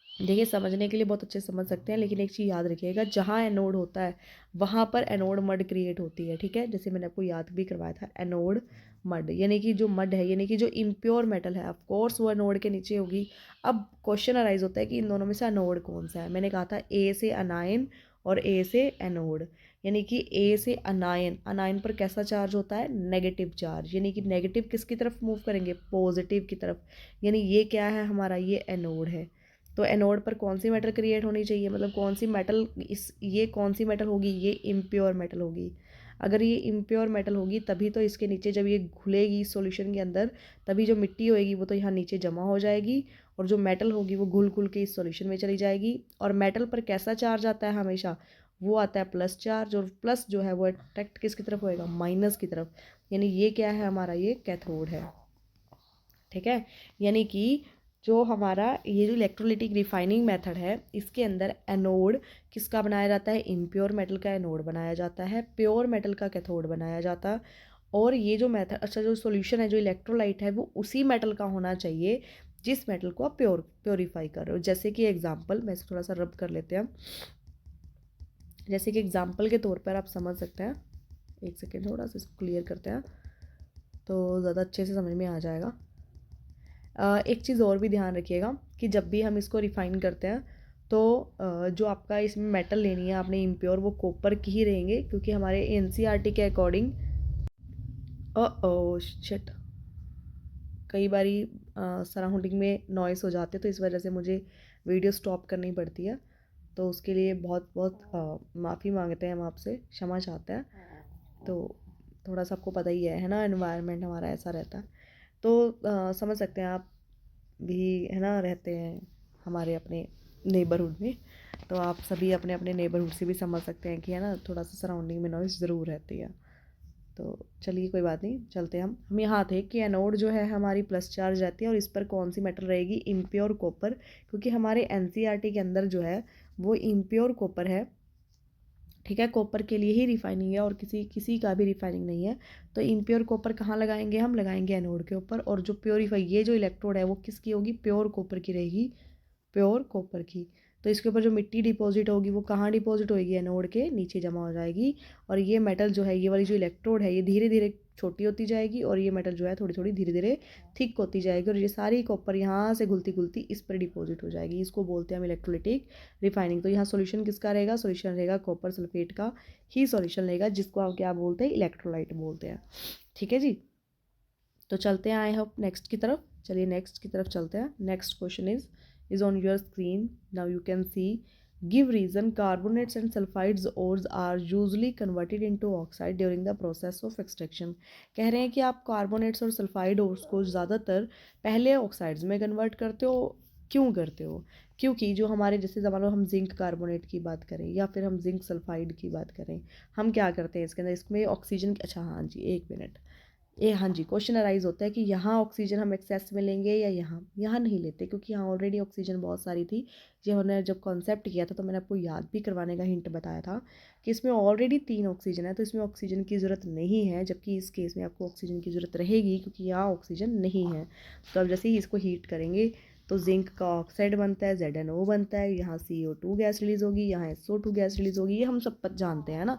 देखिए समझने के लिए बहुत अच्छे समझ सकते हैं, लेकिन एक चीज़ याद रखिएगा, जहाँ एनोड होता है वहाँ पर एनोड मड क्रिएट होती है। ठीक है, जैसे मैंने आपको याद भी करवाया था, एनोड मड यानी कि जो मड है, यानी कि जो इम्प्योर मेटल है, ऑफ कोर्स वो एनोड के नीचे होगी। अब क्वेश्चन अराइज होता है कि इन दोनों में से एनोड कौन सा है। मैंने कहा था ए से अनायन और ए से एनोड, यानी कि ए से अनायन, अनायन पर कैसा चार्ज होता है, नेगेटिव चार्ज, यानी कि नेगेटिव किसकी तरफ मूव करेंगे, पॉजिटिव की तरफ, यानी ये क्या है हमारा, ये एनोड है। तो एनोड पर कौन सी मेटल क्रिएट होनी चाहिए, मतलब कौन सी मेटल, इस ये कौन सी मेटल होगी, ये इम्प्योर मेटल होगी। अगर ये इम्प्योर मेटल होगी तभी तो इसके नीचे जब ये घुलेगी सॉल्यूशन के अंदर, तभी जो मिट्टी होएगी वो तो यहाँ नीचे जमा हो जाएगी, और जो मेटल होगी वो घुल घुल के इस सॉल्यूशन में चली जाएगी। और मेटल पर कैसा चार्ज आता है हमेशा, वो आता है प्लस चार्ज, और प्लस जो है वो अट्रैक्ट किसकी तरफ होएगा, माइनस की तरफ। यानी ये क्या है हमारा, ये कैथोड है। ठीक है, यानी कि जो हमारा ये जो इलेक्ट्रोलिटिक रिफाइनिंग मेथड है, इसके अंदर एनोड किसका बनाया जाता है, इम्प्योर मेटल का एनोड बनाया जाता है, प्योर मेटल का कैथोड बनाया जाता है। और ये जो मेथड, अच्छा जो सॉल्यूशन है, जो इलेक्ट्रोलाइट है, वो उसी मेटल का होना चाहिए जिस मेटल को आप प्योरीफाई कर रहे हो। जैसे कि एग्जांपल, मैं इसे थोड़ा सा रब कर लेते हैं। जैसे कि एग्जांपल के तौर पर आप समझ सकते हैं, एक सेकेंड थोड़ा सा इसको क्लियर करते हैं तो ज़्यादा अच्छे से समझ में आ जाएगा। एक चीज़ और भी ध्यान रखिएगा कि जब भी हम इसको रिफ़ाइन करते हैं तो जो आपका इसमें मेटल लेनी है आपने इम्प्योर, वो कॉपर की ही रहेंगे, क्योंकि हमारे एनसीईआरटी के अकॉर्डिंग ओ शिट, कई बारी सराउंडिंग में नॉइस हो जाते तो इस वजह से मुझे वीडियो स्टॉप करनी पड़ती है, तो उसके लिए बहुत बहुत माफ़ी मांगते हैं हम आपसे, क्षमा चाहते हैं। तो थोड़ा सा आपको पता ही है ना, एनवायरनमेंट हमारा ऐसा रहता है। तो समझ सकते हैं आप भी, है ना, रहते हैं हमारे अपने नेबरहुड में, तो आप सभी अपने अपने नेबरहुड से भी समझ सकते हैं कि है ना, थोड़ा सा सराउंडिंग में नॉइज़ ज़रूर रहती है। तो चलिए कोई बात नहीं, चलते हैं हम यहाँ थे कि एनोड जो है हमारी प्लस चार्ज रहती है, और इस पर कौन सी मेटल रहेगी, इम्प्योर कॉपर, क्योंकि हमारे एनसीईआरटी के अंदर जो है वो इम्प्योर कॉपर है। ठीक है, कॉपर के लिए ही रिफाइनिंग है और किसी का भी रिफाइनिंग नहीं है। तो इम्प्योर कॉपर कहाँ लगाएंगे, हम लगाएंगे एनोड के ऊपर, और जो प्योरीफाई ये जो इलेक्ट्रोड है वो किसकी होगी, प्योर कॉपर की रहेगी, प्योर कॉपर की। तो इसके ऊपर जो मिट्टी डिपॉजिट होगी वो कहाँ डिपॉजिट होगी, एनोड के नीचे जमा हो जाएगी। और ये मेटल जो है, ये वाली जो इलेक्ट्रोड है, ये धीरे धीरे छोटी होती जाएगी, और ये मेटल जो है थोड़ी थोड़ी धीरे धीरे थिक होती जाएगी, और ये सारी कॉपर यहाँ से घुलती घुलती इस पर डिपॉजिट हो जाएगी। इसको बोलते हैं हम इलेक्ट्रोलिटिक रिफाइनिंग। तो यहाँ सोल्यूशन किसका रहेगा, सोल्यूशन रहेगा कॉपर सल्फेट का ही सोल्यूशन रहेगा, जिसको हम क्या बोलते हैं, इलेक्ट्रोलाइट बोलते हैं। ठीक है जी, तो चलते हैं आई होप नेक्स्ट की तरफ। चलिए नेक्स्ट की तरफ चलते हैं। Next question is on your screen now, you can see, give reason carbonates and sulphides ores are usually converted into oxide during the process of extraction. कह रहे हैं कि आप कार्बोनेट्स और सल्फाइड ओर्स को ज़्यादातर पहले ऑक्साइड्स में कन्वर्ट करते हो, क्यों करते हो? क्योंकि जो हमारे, जैसे मान लो हम जिंक कार्बोनेट की बात करें या फिर हम जिंक सल्फाइड की बात करें, हम क्या करते हैं इसके अंदर, इसमें ऑक्सीजन, अच्छा हाँ जी एक मिनट, ये हाँ जी क्वेश्चन अराइज होता है कि यहाँ ऑक्सीजन हम एक्सेस में लेंगे या यहाँ, यहाँ नहीं लेते, क्योंकि यहाँ ऑलरेडी ऑक्सीजन बहुत सारी थी। ये हमने जब कॉन्सेप्ट किया था तो मैंने आपको याद भी करवाने का हिंट बताया था कि इसमें ऑलरेडी 3 ऑक्सीजन है, तो इसमें ऑक्सीजन की ज़रूरत नहीं है, जबकि इस केस में आपको ऑक्सीजन की ज़रूरत रहेगी, क्योंकि यहाँ ऑक्सीजन नहीं है। तो अब जैसे ही इसको हीट करेंगे तो जिंक का ऑक्साइड बनता है, ZnO बनता है, यहाँ CO2 गैस रिलीज़ होगी, यहाँ SO2 गैस रिलीज़ होगी, ये हम सब जानते हैं ना।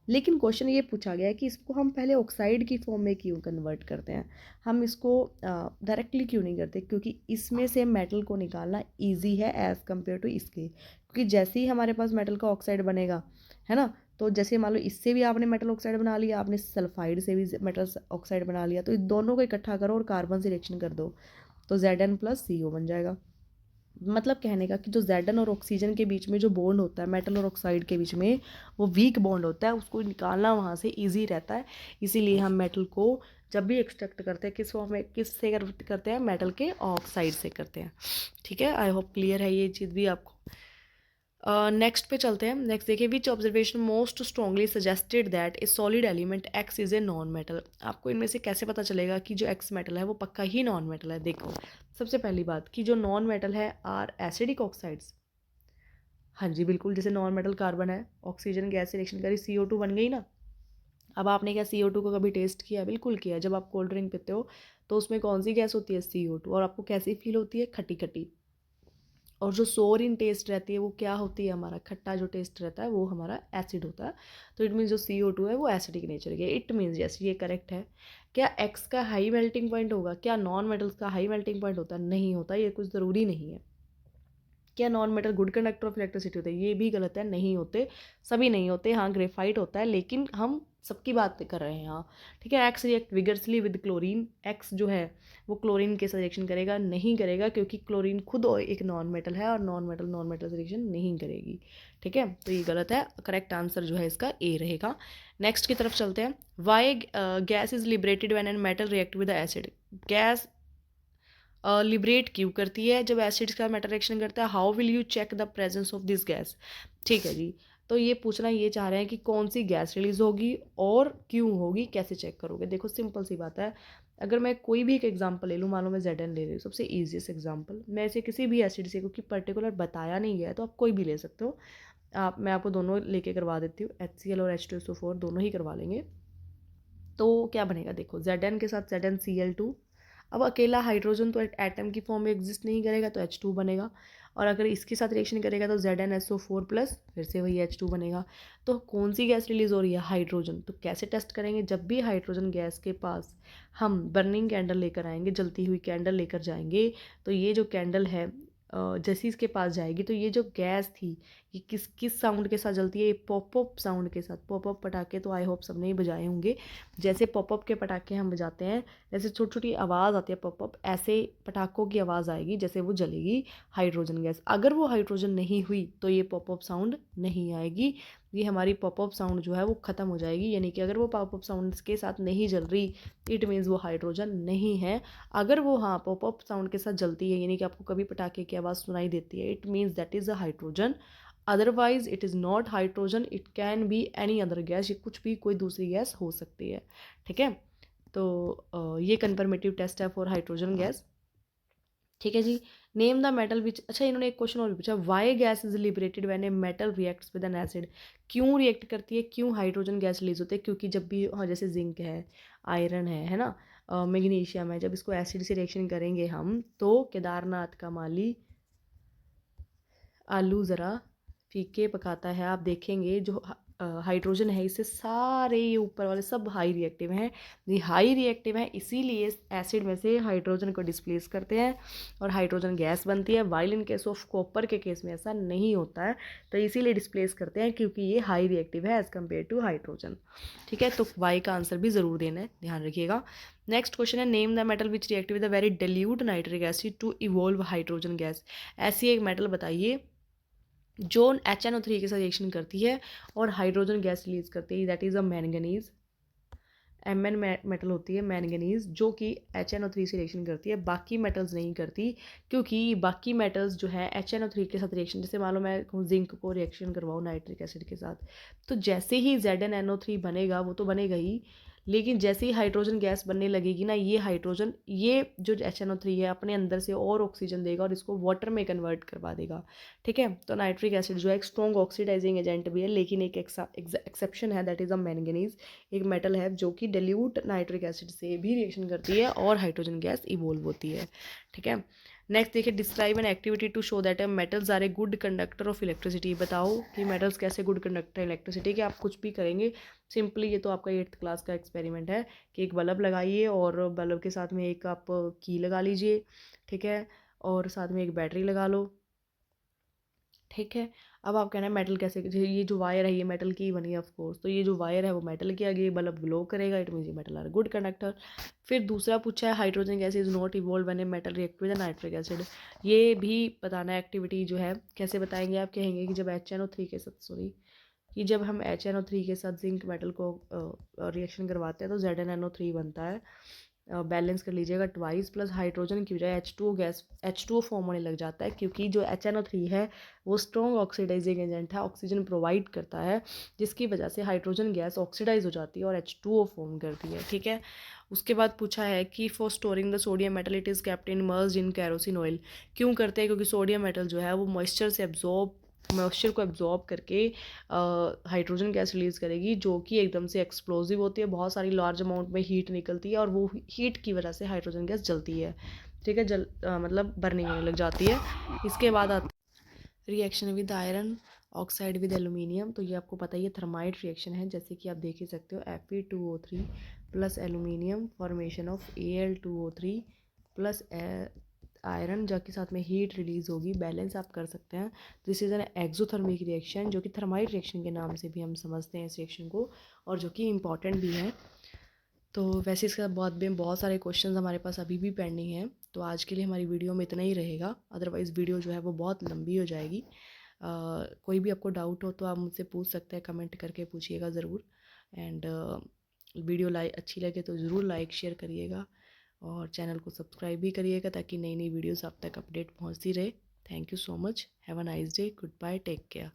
लेकिन क्वेश्चन ये पूछा गया है कि इसको हम पहले ऑक्साइड की फॉर्म में क्यों कन्वर्ट करते हैं, हम इसको डायरेक्टली क्यों नहीं करते, क्योंकि इसमें से मेटल को निकालना इजी है एज़ कम्पेयर टू इसके। क्योंकि जैसे ही हमारे पास मेटल का ऑक्साइड बनेगा, है ना, तो जैसे मान लो इससे भी आपने मेटल ऑक्साइड बना लिया, आपने सल्फाइड से भी मेटल ऑक्साइड बना लिया, तो इन दोनों को इकट्ठा करो और कार्बन से रिएक्शन कर दो, तो Zn+CO बन जाएगा। मतलब कहने का कि जो Zn और ऑक्सीजन के बीच में जो बॉन्ड होता है, मेटल और ऑक्साइड के बीच में, वो वीक बॉन्ड होता है, उसको निकालना वहाँ से इजी रहता है। इसीलिए हम मेटल को जब भी एक्सट्रैक्ट करते हैं, किस फॉर्म में, किस से करते हैं, मेटल के ऑक्साइड से करते हैं। ठीक है, आई होप क्लियर है ये चीज़ भी आपको। नेक्स्ट पे चलते हैं। नेक्स्ट देखिए, which observation most strongly suggested that a solid element X is a non metal. आपको इनमें से कैसे पता चलेगा कि जो एक्स मेटल है वो पक्का ही नॉन मेटल है? देखो, सबसे पहली बात कि जो नॉन मेटल है आर एसिडिक ऑक्साइड्स। हाँ जी बिल्कुल, जैसे नॉन मेटल कार्बन है, ऑक्सीजन गैस से रिएक्शन करी, CO2 बन गई ना। अब आपने क्या CO2 को कभी टेस्ट किया? बिल्कुल किया। जब आप कोल्ड ड्रिंक पीते हो तो उसमें कौन सी गैस होती है? CO2। और आपको कैसी फील होती है? खट्टी खट्टी। और जो सोर इन टेस्ट रहती है वो क्या होती है? हमारा खट्टा जो टेस्ट रहता है वो हमारा एसिड होता है। तो इट मीन्स जो CO2 है वो एसिडिक नेचर की है। इट मीन्स यस, ये करेक्ट है। क्या एक्स का हाई मेल्टिंग पॉइंट होगा? क्या नॉन मेटल्स का हाई मेल्टिंग पॉइंट होता है? नहीं होता, ये कुछ ज़रूरी नहीं है। क्या non metal good conductor of electricity होते हैं? ये भी गलत है, नहीं होते, सभी नहीं होते। हाँ, ग्रेफाइट होता है, लेकिन हम सबकी बात कर रहे हैं यहाँ, ठीक है। X react vigorously with chlorine, x जो है वो क्लोरीन के साथ रिएक्शन करेगा, नहीं करेगा, क्योंकि क्लोरीन खुद एक नॉन मेटल है और नॉन मेटल से रिएक्शन नहीं करेगी, ठीक है। तो ये गलत है, करेक्ट आंसर जो है इसका ए रहेगा। नेक्स्ट की तरफ चलते हैं। Why gas is liberated when an metal react with acid, gas liberate क्यों करती है जब एसिड्स का मेटल रिएक्शन करता है? How will you check the presence of this gas, ठीक है जी। तो ये पूछना ये चाह रहे हैं कि कौन सी गैस रिलीज होगी और क्यों होगी, कैसे चेक करोगे? देखो सिंपल सी बात है, अगर मैं कोई भी एक एग्जांपल ले लूँ, मान लो मैं Zn ले रही हूँ, सबसे ईजीएस्ट एग्जांपल, मैं इसे किसी भी एसिड से, क्योंकि पर्टिकुलर बताया नहीं गया है तो आप कोई भी ले सकते हो। मैं आपको दोनों लेके करवा देती हूँ, HCl और H2SO4 दोनों ही करवा लेंगे। तो क्या बनेगा, देखो Zn के साथ ZnCl2, अब अकेला हाइड्रोजन तो एटम की फॉर्म में एग्जिस्ट नहीं करेगा तो H2 बनेगा, और अगर इसके साथ रिएक्शन करेगा तो ZnSO4 प्लस फिर से वही H2 बनेगा। तो कौन सी गैस रिलीज हो रही है? हाइड्रोजन। तो कैसे टेस्ट करेंगे? जब भी हाइड्रोजन गैस के पास हम बर्निंग कैंडल लेकर आएंगे, जलती हुई कैंडल लेकर जाएंगे, तो ये जो कैंडल है जैसे इसके पास जाएगी तो ये जो गैस थी ये किस किस साउंड के साथ जलती है? ये पॉपअप साउंड के साथ। पॉपअप पटाखे तो आई होप सबने ही बजाए होंगे। जैसे पॉपअप के पटाखे हम बजाते हैं, जैसे छोटी छोटी आवाज़ आती है पॉपअप, ऐसे पटाखों की आवाज़ आएगी जैसे वो जलेगी हाइड्रोजन गैस। अगर वो हाइड्रोजन नहीं हुई तो ये पॉपअप साउंड नहीं आएगी, ये हमारी पॉपअप साउंड जो है वो ख़त्म हो जाएगी। यानी कि अगर वो पॉपअप साउंड के साथ नहीं जल रही, इट मीन्स वो हाइड्रोजन नहीं है। अगर वो हाँ पॉपअप साउंड के साथ जलती है, यानी कि आपको कभी पटाखे की आवाज़ सुनाई देती है, it means that is a hydrogen. Otherwise it is not hydrogen, it can be any other gas, ये कुछ भी कोई दूसरी गैस हो सकती है, ठीक है। तो ये कन्फर्मेटिव टेस्ट है फॉर हाइड्रोजन गैस, ठीक है जी। नेम द मेटल विच, अच्छा इन्होंने एक क्वेश्चन और भी पूछा, why gas is liberated when a metal reacts with an acid, क्यों रिएक्ट करती है, क्यों हाइड्रोजन गैस रिलीज होती है? क्योंकि जब भी हाँ जैसे जिंक है, आयरन है ना, मैग्नीशियम है, जब इसको एसिड से रिएक्शन करेंगे हम, तो केदारनाथ का माली आलू ज़रा फीके पकाता है, आप देखेंगे जो हाइड्रोजन है इससे सारे ये ऊपर वाले सब हाई रिएक्टिव हैं। ये हाई रिएक्टिव हैं, इसीलिए एसिड में से हाइड्रोजन को डिस्प्लेस करते हैं और हाइड्रोजन गैस बनती है। While in case of copper के केस में ऐसा नहीं होता है, तो इसीलिए डिस्प्लेस करते हैं क्योंकि ये हाई रिएक्टिव है एज़ कम्पेयर टू हाइड्रोजन, ठीक है। तो वाई का आंसर भी ज़रूर देना है, ध्यान रखिएगा। नेक्स्ट क्वेश्चन है, name the metal which react with a very dilute nitric acid to evolve hydrogen gas, ऐसी एक मेटल बताइए जो HNO3 के साथ रिएक्शन करती है और हाइड्रोजन गैस रिलीज करती है, that is a manganese. Mn metal होती है मैंगनीज, जो कि HNO3 से रिएक्शन करती है, बाकी मेटल्स नहीं करती, क्योंकि बाकी मेटल्स जो है HNO3 के साथ रिएक्शन, जैसे मान लो मैं जिंक को रिएक्शन करवाऊँ नाइट्रिक एसिड के साथ, तो जैसे ही ZnNO3 बनेगा वो तो बनेगा ही, लेकिन जैसे ही हाइड्रोजन गैस बनने लगेगी ना, ये हाइड्रोजन, ये जो HNO3 है अपने अंदर से और ऑक्सीजन देगा और इसको वाटर में कन्वर्ट करवा देगा, ठीक है। तो नाइट्रिक एसिड जो है एक स्ट्रॉन्ग ऑक्सीडाइजिंग एजेंट भी है, लेकिन एक एक्सेप्शन है, दैट इज़ अ मैंगनीज। एक मेटल है जो कि डिल्यूट नाइट्रिक एसिड से भी रिएक्शन करती है और हाइड्रोजन गैस इवोल्व होती है, ठीक है। नेक्स्ट देखिए, describe an activity to show that metals are a good conductor of electricity, बताओ कि मेटल्स कैसे गुड कंडक्टर है इलेक्ट्रिसिटी के। आप कुछ भी करेंगे सिंपली, ये तो आपका 8th क्लास का एक्सपेरिमेंट है कि एक बल्ब लगाइए और बल्ब के साथ में एक आप की लगा लीजिए, ठीक है, और साथ में एक बैटरी लगा लो, ठीक है। अब आप कहना है मेटल कैसे, ये जो वायर है ये मेटल की बनी है ऑफ कोर्स, तो ये जो वायर है वो मेटल की, आगे बल्ब ग्लो करेगा, इट मीन्स ये मेटल आर गुड कंडक्टर। फिर दूसरा पूछा है, hydrogen gas is not evolve when a metal react with nitric acid, ये भी बताना है एक्टिविटी जो है, कैसे बताएंगे? आप कहेंगे कि जब HNO3 के साथ, सॉरी, कि जब हम HNO3 के साथ जिंक मेटल को रिएक्शन करवाते हैं तो ZnNO3 बनता है, बैलेंस कर लीजिएगा, ट्वाइस प्लस हाइड्रोजन की बजाय H2O गैस H2O फॉर्म होने लग जाता है, क्योंकि जो HNO3 है वो स्ट्रॉन्ग ऑक्सीडाइजिंग एजेंट है, ऑक्सीजन प्रोवाइड करता है, जिसकी वजह से हाइड्रोजन गैस ऑक्सीडाइज हो जाती है और H2O फॉर्म करती है, ठीक है। उसके बाद पूछा है कि for storing the sodium metal it is kept immersed in kerosene oil, क्यों करते हैं? क्योंकि सोडियम मेटल जो है वो मॉइस्चर को एब्जॉर्ब करके हाइड्रोजन गैस रिलीज़ करेगी, जो कि एकदम से एक्सप्लोजिव होती है, बहुत सारी लार्ज अमाउंट में हीट निकलती है और वो हीट की वजह से हाइड्रोजन गैस जलती है, ठीक है, मतलब बर्निंग होने लग जाती है। इसके बाद आती reaction with iron oxide with aluminium, तो ये आपको पता ही है थर्माइट रिएक्शन है, जैसे कि आप देख ही सकते हो, Fe2O3 plus aluminium formation of Al2O3 plus iron जो कि साथ में हीट रिलीज़ होगी, बैलेंस आप कर सकते हैं। This is an exothermic reaction, जो कि थर्माइट रिएक्शन के नाम से भी हम समझते हैं इस रिएक्शन को, और जो कि इम्पॉर्टेंट भी है। तो वैसे इसके बाद में बहुत सारे क्वेश्चंस हमारे पास अभी भी पेंडिंग हैं, तो आज के लिए हमारी वीडियो में इतना ही रहेगा, अदरवाइज़ वीडियो जो है वो बहुत लंबी हो जाएगी। कोई भी आपको डाउट हो तो आप मुझसे पूछ सकते हैं, कमेंट करके पूछिएगा ज़रूर। एंड वीडियो अच्छी लगे तो ज़रूर लाइक शेयर करिएगा, और चैनल को सब्सक्राइब भी करिएगा ताकि नई नई वीडियोस आप तक अपडेट पहुंचती रहे। Thank you so much, have a nice day, goodbye, take care.